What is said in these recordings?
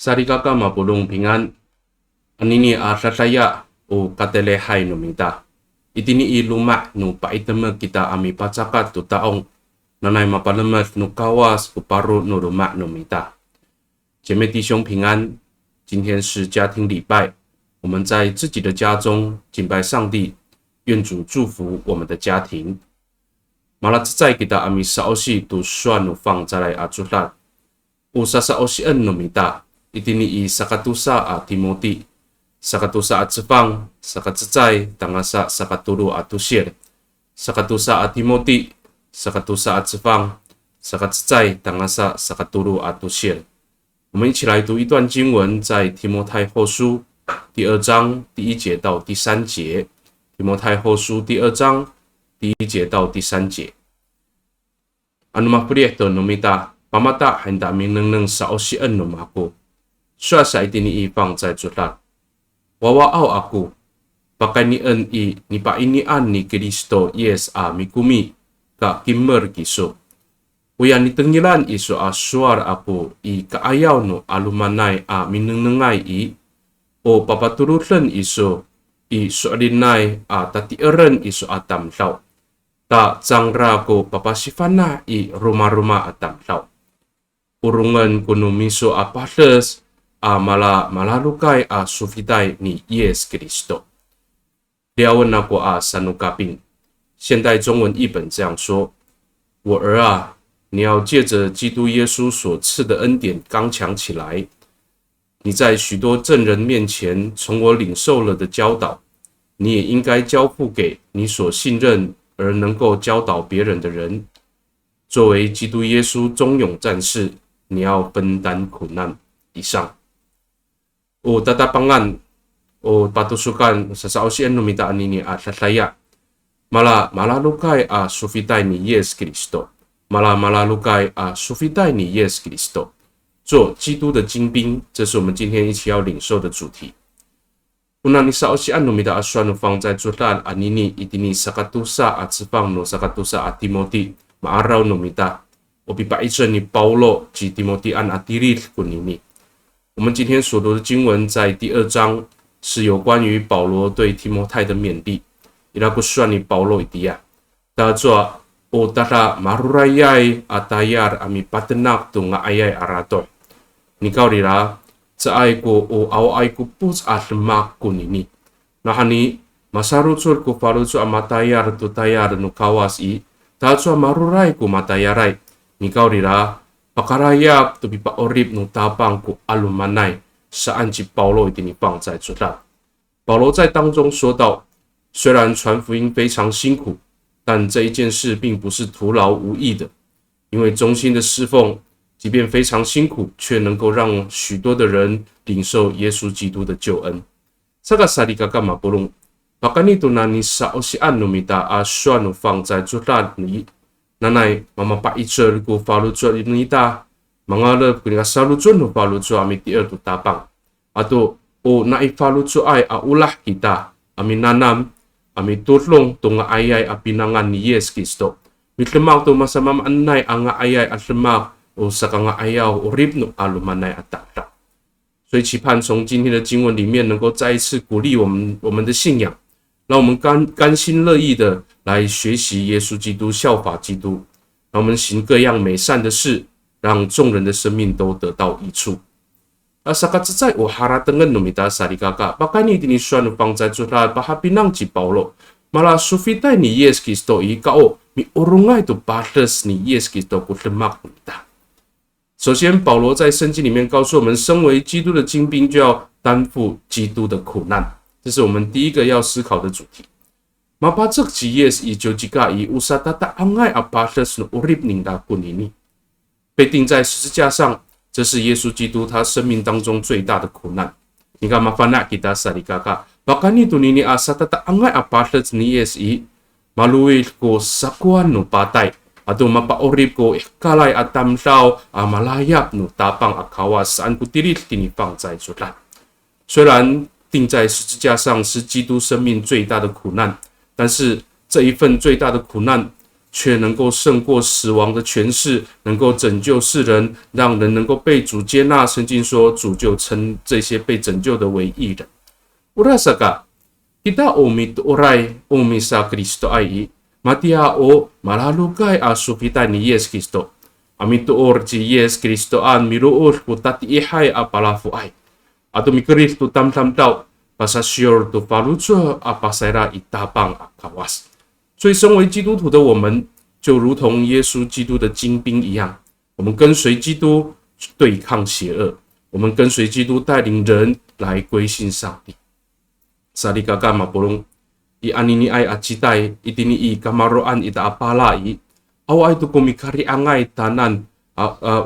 萨利嘎嘎马布隆平安，安尼尼阿萨萨亚o katele hai no minta. Itini i luma no paitama kita ami pacakat tu taong nanai mapalemas no kawas uparo no luma no minta. 姐妹弟兄平安，今天是家庭礼拜，我们在自己的家中敬拜上帝，愿主祝福我们的家庭。马拉在kita ami saosi tu suan no fang zalai aculat. Usa saosi en no minta. Itini i sakatusa a Timoti, sakatusa at Sefang, sakatsay, tangasa sakatulu at Tusyir, sakatusa at Timoti, sakatusa at Sefang, sakatsay, tangasa sakatulu at Tusyir。我们一起来读一段经文，在提摩太后书第2章第1节到第3节。提摩太后书第2章第1节到第3节。Anu mapuriehto nomita, pamata handa mineng saosian nomako. Suasa itini i pang在主啦，wawa au aku, pakanian i nipa inian ni Kristo yes a mikumi ka kimmer kiso. Uyan ni tengilan iso a suar aku i kaayaw no alumanay a minenengay i o papaturutan iso i sualinay a tatieran iso atamlaw. Ta zangra ko papasifana i ruma-ruma atamlaw. Urungan kuno miso a pales a malalukay a sufiday ni Yes Kristo。廖文那国啊三路嘎病，现代中文译本这样说：我儿啊，你要借着基督耶稣所赐的恩典刚强起来。你在许多证人面前从我领受了的教导，你也应该交付给你所信任而能够教导别人的人。作为基督耶稣忠勇战士，你要分担苦难。以上。O tatapangan o patusukan sa saosian numitaan nini at lalaya. Malalukay a sufitay ni Yes Kristo. Malalukay a sufitay ni Yes Kristo. 做基督的精兵，这是我们今天一起要领受的主题。Una ni saosian numita aswan fang在julan anini itini sakatusa at sifang no sakatusa at Timoti maaraw numita. O pipaisan ni Paulo及 Timoti an atiril kunini。我们今天所读的经文在第2章，是有关于保罗对提摩太的勉励。伊拉不算你保罗一滴啊，他说o tata marurayay atayar ami patenak tu nga ayay arato。你告你啦，这爱过o aw ay ko pus at lemak kunini。那哈尼masarutsur ko farutsur amatayar tu tayar no kawas i，他说 maruray ko matayaray。你告你啦。Pakarayap tu bipa orib no tabang ko alumanay saan si保罗一定你放在主上。保罗在当中说到，虽然传福音非常辛苦，但这一件事并不是徒劳无益的，因为忠心的侍奉，即便非常辛苦，却能够让许多的人领受耶稣基督的救恩。这个萨利嘎嘎马布隆，把干尼杜纳尼萨欧西安努米达阿算努放在主上里。Nanay, mamapaitur ko falutsua inita, mangalap ko nga salutsun no falutsua amitier tu tapang. Ato, o naifalutsua ay aulah kita, amin nanam, amin tutlong to nga ayay a pinangan ni Yes Kristo. Mitlemak to masamamanay ang nga ayay at lemak o sa nga ayaw o ribno alumanay at takta。所以期盼从今天的经文里面，能够再一次鼓励我们的信仰。让我们甘心乐意的来学习耶稣基督，效法基督，让我们行各样美善的事，让众人的生命都得到益处。Sakatsay o haratangan numita sarikaka, baka ni dinisyon pang zaytsulat bahapinang si Paulo, mala sufitay ni Yes Kristo ikao, mi urungay to batas ni Yes Kristo kutlemak numita。首先，保罗在圣经里面告诉我们，身为基督的精兵，就要担负基督的苦难。这是我们第一个要思考的主题。Mapacak si Yes i Jojikai usatata angay apatas no urib ninda kunini。被钉在十字架上，这是耶稣基督他生命当中最大的苦难。你看mafana kita sarikaka, bakani tunini asatata angay apatas ni Yes i maluil ko sakuan no patay. Atau mapaorib ko ikalay atamlaw amalayap no tapang akawas saan kutirit tinipang在主啦。虽然钉在十字架上是基督生命最大的苦难，但是这一份最大的苦难却能够胜过死亡的权势，能够拯救世人，让人能够被主接纳。圣经说，主就称这些被拯救的为义人。Urasaka kita umit oray umisa Kristo ay matia o malalukay asupita ni Yes Kristo. Amito orji Yes Kristo an miruur ku tatiihay apalafu ay. Ato mikerir tu tam tau pasasyor tu faluzo apasera itapang akawas. 所以，身为基督徒的我们，就如同耶稣基督的精兵一样，我们跟随基督对抗邪恶，我们跟随基督带领人来归信上帝。Sari kakak mapulong i anini ay acitai itini i kamaroan ita apalai aw ay tu kumikari angay tanan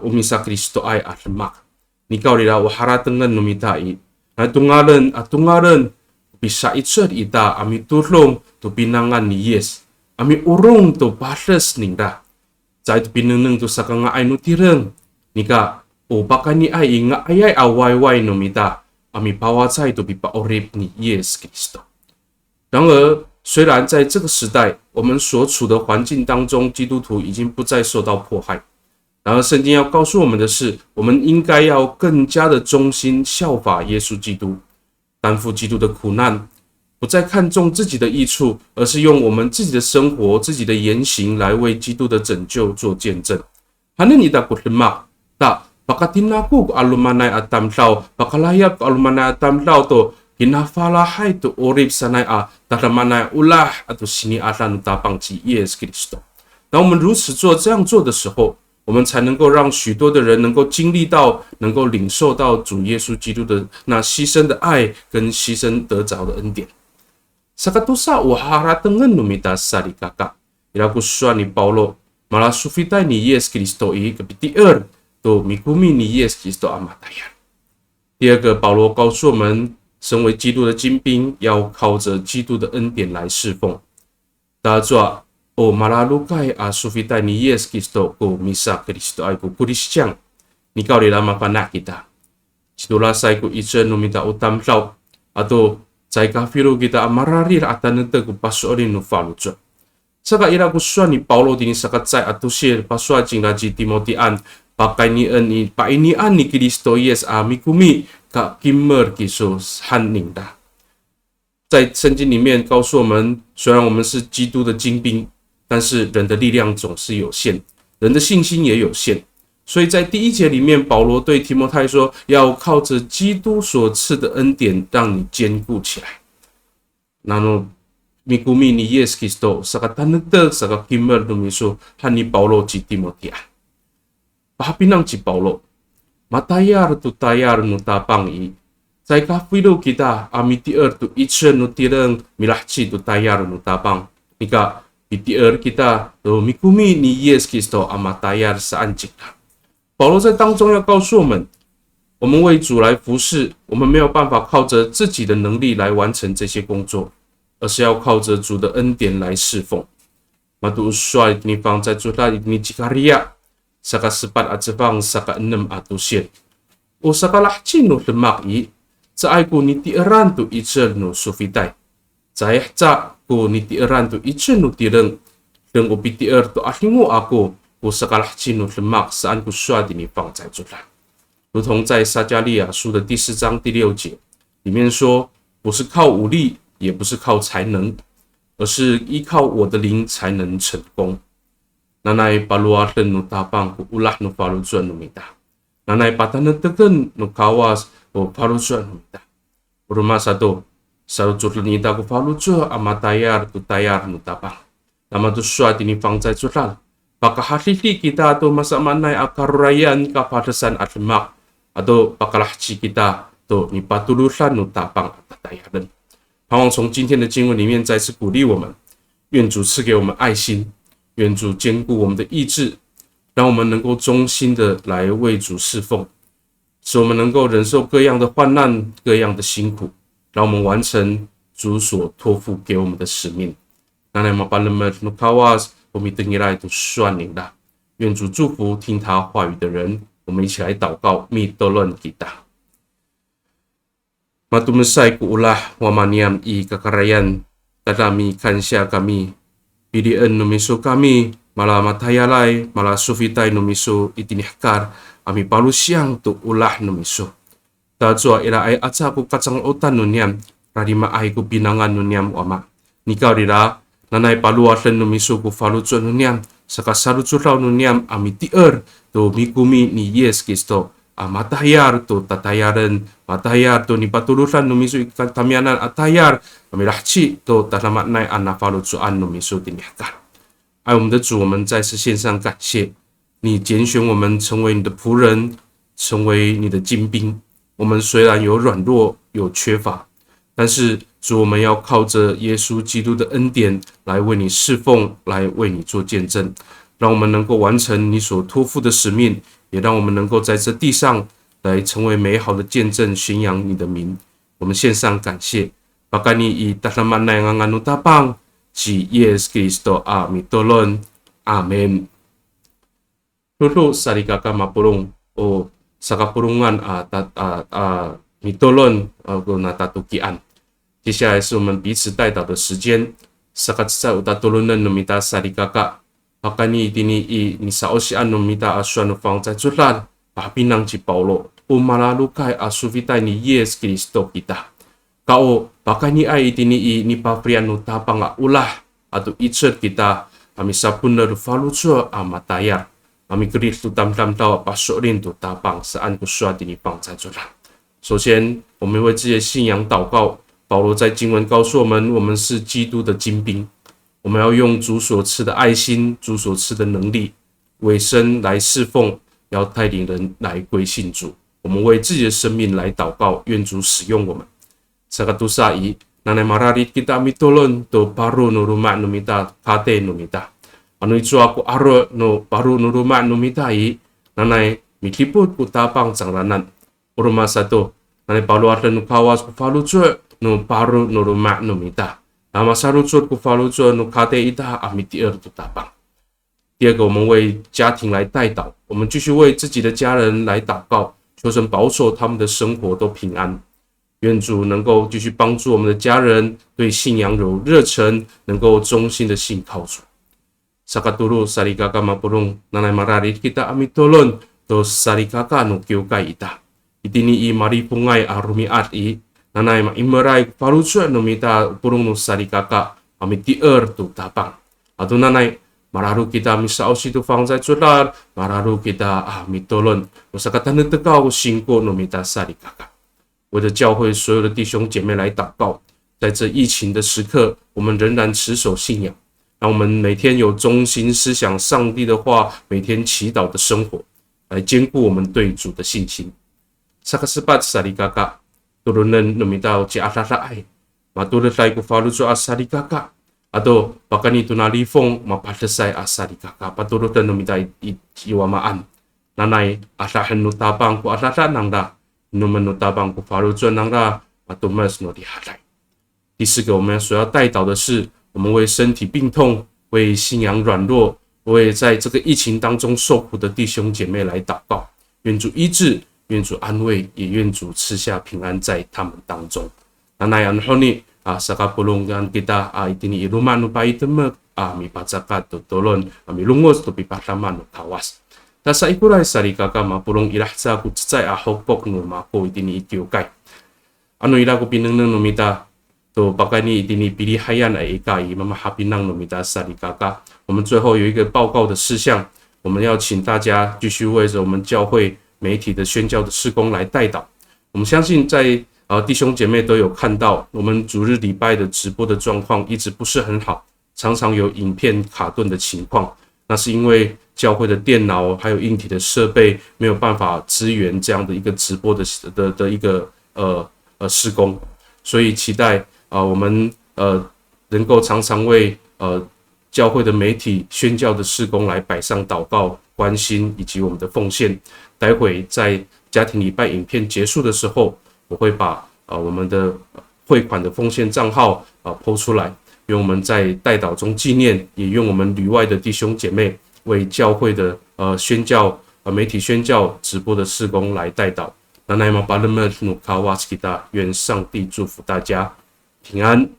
umisa Kristo ay atlemak nikaw lila waharatengan numitai na tungaren bisa itser ita ami tulong tu pinangan ni Yes ami urong tu balas ningda zai tu pineneng tu sakanga ay nutireng nika o bakani ay inga ayay awai numita阿米巴瓦在都比巴奥利尼耶斯基督。然而，虽然在这个时代，我们所处的环境当中，基督徒已经不再受到迫害。然而，圣经要告诉我们的是，我们应该要更加的忠心效法耶稣基督，担负基督的苦难，不再看重自己的益处，而是用我们自己的生活、自己的言行来为基督的拯救做见证。哈尼尼达古勒玛达。Pakatinaku alumanay at tamlaw, pakalayap alumanay at tamlaw to, kinafalahay to orib sanay taramanay ulah at siniatan tapang si Yes Kristo。当我们如此这样做的时候，我们才能够让许多的人能够经历到，能够领受到主耶稣基督的那牺牲的爱跟牺牲得着的恩典。Sakatusa waharatengan numita sarikaka, ilakuswa ni Paulo, malasufitay ni Yes Kristo i kapitier。都米古米尼耶斯基督阿马达亚。第二个，保罗告诉我们，身为基督的精兵，要靠着基督的恩典来侍奉。大家做哦，马拉鲁盖阿苏菲戴尼耶斯基督go misa Kristo ay go Kristian，你告里拉马巴纳吉达，基督拉塞go一真努米达乌tam law，atau在卡菲鲁吉达阿马拉里阿丹的go pasori nu falu做。Saka ira ko suwa ni Paulo din sa katsay at tusir paswa jing raji Timotean pakainian ni painian ni Kristo Yes amikumi ka kimmer kisos hanning da。在圣经里面告诉我们，虽然我们是基督的精兵，但是人的力量总是有限，人的信心也有限。所以在第一节里面，保罗对提摩太说，要靠着基督所赐的恩典，让你坚固起来。然后mikumi ni Yes Kristo saka tanagdag saka kimmer numiso hani Paulo ci Timotea. Pahapinang ci Paulo, matayar tu tayar nu tapang i. Sai kafido kita amitier tu itchen nu tireng milahci tu tayar nu tapang. Nika itier kita tu mikumi ni Yes Kristo amatayar sa anjikna. 保罗在当中要告诉我们，我们为主来服侍，我们没有办法靠着自己的能力来完成这些工作。而是要靠着主的恩典来侍奉。Matu usway tinipang sa juta ni Jikaria saka sepat at sepang saka 6 at 7. O saka lahcin no lemak i sa ay ko ni tiiran to itzel no sufitay. Sa ehca ko ni tiiran to itzel no tireng leng upitier to ahingo ako ko saka lahcin no lemak saan ko sway tinipang sa juta。如同在撒迦利亚书的第4章第6节里面说，不是靠武力。也不是靠才能，而是依靠我的灵才能成功。Nanay paluatan no tapang ko ulah no palusuan no mita. Nanay patanagtagan no kawas o palusuan no mita. Uruma satu, sarujur nita ko palusu amatayar to tayar no tapang. Nama to suat ini pangcay sural. Pakahalili kita to masamanay akarurayan kapadasan at lemak. Atau pakalahci kita to ni patulusan no tapang at tayaran。盼望从今天的经文里面再次鼓励我们，愿主赐给我们爱心，愿主坚固我们的意志，让我们能够忠心的来为主侍奉，使我们能够忍受各样的患难、各样的辛苦，让我们完成主所托付给我们的使命。愿主祝福听他话语的人，我们一起来祷告，密多伦吉达。Matumesay ko ulah wamaniam i kakarayan, kadami kansya kami, PDN no miso kami, mala matayalay, mala sufitay no miso itinihkar, ami palusyang to ulah no miso. Tazwa ila ay atsa ko katsang otan no niyam, radima ay ko binangan no niyam ama. Nikaw rira, nanay paluatan no miso ko falutso no niyam, saka salutsuraw no niyam ami tier, to mikumi ni Yes Kristo. Matayar to tatayaran, matayar to ni patuluran no miso ikan tamianan atayar, ami rahchi to tatamat nai anafalutsuan no miso tinihkar。爱我们的主，我们再次献上感谢，你拣选我们成为你的仆人，成为你的精兵。我们虽然有软弱，有缺乏，但是主，我们要靠着耶稣基督的恩典来为你侍奉，来为你做见证，让我们能够完成你所托付的使命，也让我们能够在这地上来成为美好的见证，宣扬你的名。我们献上感谢。Pakani i tataman na yang nganu tapang si Yes Kristo mitolon. Amen. Lulu sarikaka mapurung o sakapurungan mitolon na tatukian。接下来是我们彼此代祷的时间。Sakatsa utatulunan numita sarikaka. Pakani dini i ni saosian numita asuan fang 在出烂把槟榔及保罗，umalalukai asuvitai ni Yes Kristo kita。Kau pakani ai dini ni paprianu tapang ulah atau icer kita ami sapuna du falucho amatayar ami Kristo tam tau pasorin tu tapang saan kusua dini pang 在出烂。首先，我们为自己的信仰祷告。保罗在经文告诉我们，我们是基督的精兵，我们要用主所赐的爱心、主所赐的能力，委身来侍奉，要带领人来归信主。我们为自己的生命来祷告，愿主使用我们。Sakatusa nanay mararit kita mitolon to paru no ruma no mita kate no mita. Ano itu aku aro no paru no ruma no mita nanay mitliput ku tapang sangranan. Uruma satu nanay paluatan no kawas ku falucho no paru no ruma no mita. Nama sarutsut ku falucho no kate ita amitier tu tapang。第二个，我们为家庭来代祷，我们继续为自己的家人来祷告，求神保守他们的生活都平安。愿主能够继续帮助我们的家人对信仰有热忱，能够忠心的信靠主。Sakaturu sarikaka mapurung nanay mararit kita amitolon to sarikaka no kiukai ita. Itini maripungay rumiat nanay maimeray palutsua no mita purung no sarikaka amitier tu tapang. Ato nanay mararu kita misao situ fang 在出烂，mararu kita mitolon no sakatan tegao singko no mita sarikaka。为着教会所有的弟兄姐妹来祷告，在这疫情的时刻，我们仍然持守信仰，让我们每天有忠心思想上帝的话，每天祈祷的生活，来坚固我们对主的信心。Sakasepat sarikaka turunan numitaw ci atataay matulad ko follow sa sarikaka atau bahkan itu nalifong mapadasay sarikaka paturutan numitay iwamaan nanay atahan nutabang ko atatan nang da numan nutabang ko follow sa nang da matumas no dihalay。第四个，我们所要代祷的是，我们为身体病痛、为信仰软弱、为在这个疫情当中受苦的弟兄姐妹来祷告，愿主医治，愿主安慰，也愿主赐下平安在他们当中。Nanay anhoni sa kapulungan kita itini iluman no paitemek mi pacakat to tolon mi lungos to pipataman no kawas. Tasa ikuray sarikaka mapulong ilahsa ku tsay hokpok no mako itini ikiukay. Ano ila ko pinengneng no mita to bakani itini pilihayan ay ikai mamahapinang no mita sarikaka。我们最后有一个报告的事项，我们要请大家继续为着我们教会媒体的宣教的事工来代祷。我们相信在弟兄姐妹都有看到，我们主日礼拜的直播的状况一直不是很好，常常有影片卡顿的情况。那是因为教会的电脑还有硬体的设备没有办法支援这样的一个直播的一个事工，所以期待我们能够常常为教会的媒体宣教的事工来摆上祷告、关心以及我们的奉献。待会在家庭礼拜影片结束的时候，我会把我们的汇款的奉献账号po出来，愿我们在代祷中纪念，也愿我们旅外的弟兄姐妹为教会的宣教媒体宣教直播的事工来代祷。那么巴勒曼努卡瓦斯基达，愿上帝祝福大家平安。